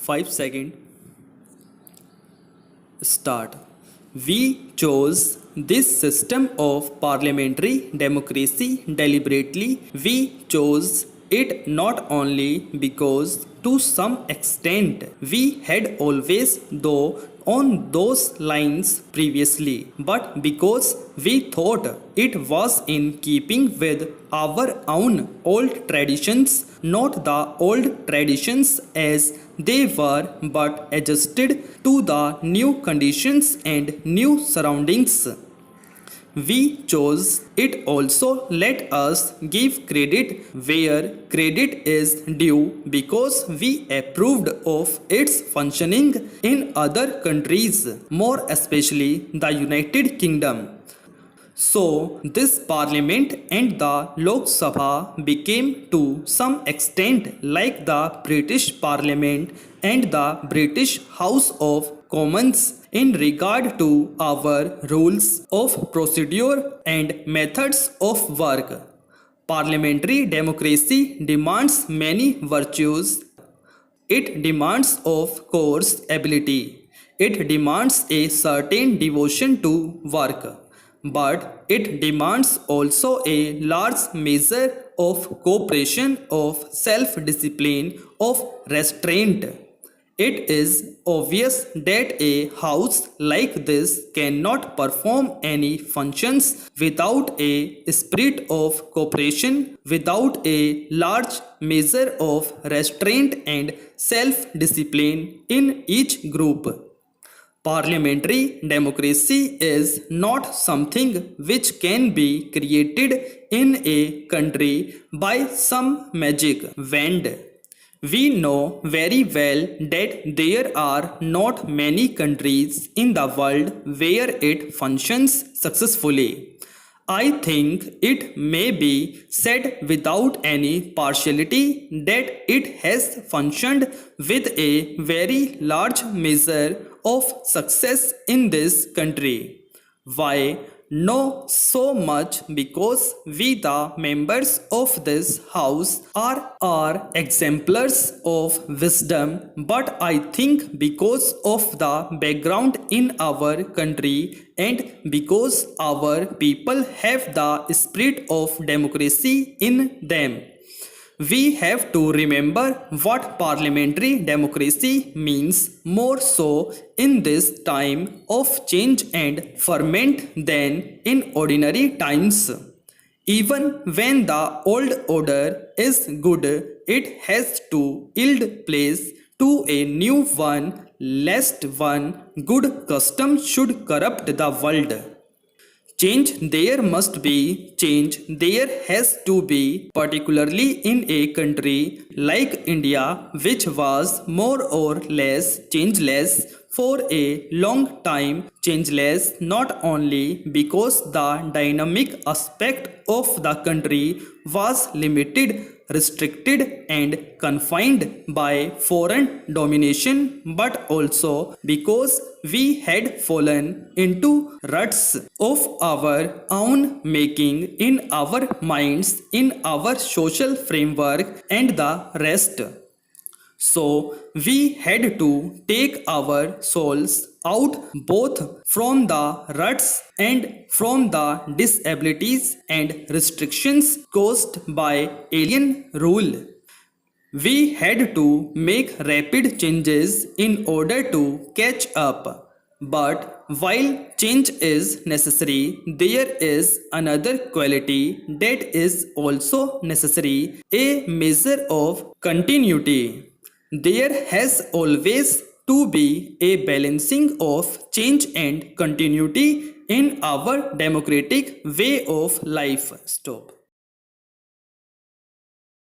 5 seconds. Start. We chose this system of parliamentary democracy deliberately. We chose it not only because to some extent we had always though on those lines previously, but because we thought it was in keeping with our own old traditions, not the old traditions as they were, but adjusted to the new conditions and new surroundings. We chose it. Also, let us give credit where credit is due because we approved of its functioning in other countries, more especially the United Kingdom. So, this parliament and the Lok Sabha became to some extent like the British Parliament and the British House of Commons in regard to our rules of procedure and methods of work. Parliamentary democracy demands many virtues. It demands, of course, ability. It demands a certain devotion to work. But it demands also a large measure of cooperation, of self-discipline, of restraint. It is obvious that a house like this cannot perform any functions without a spirit of cooperation, without a large measure of restraint and self-discipline in each group. Parliamentary democracy is not something which can be created in a country by some magic wand. We know very well that there are not many countries in the world where it functions successfully. I think it may be said without any partiality that it has functioned with a very large measure of success in this country. Why? No, so much because we the members of this house are exemplars of wisdom, but I think because of the background in our country and because our people have the spirit of democracy in them. We have to remember what parliamentary democracy means more so in this time of change and ferment than in ordinary times. Even when the old order is good, it has to yield place to a new one, lest one good custom should corrupt the world. Change there must be, change there has to be, particularly in a country like India, which was more or less changeless for a long time. Changeless not only because the dynamic aspect of the country was limited, restricted and confined by foreign domination, but also because we had fallen into ruts of our own making in our minds, in our social framework and the rest. So we had to take our souls out both from the ruts and from the disabilities and restrictions caused by alien rule. We had to make rapid changes in order to catch up. But while change is necessary, there is another quality that is also necessary, a measure of continuity. There has always to be a balancing of change and continuity in our democratic way of life. Stop.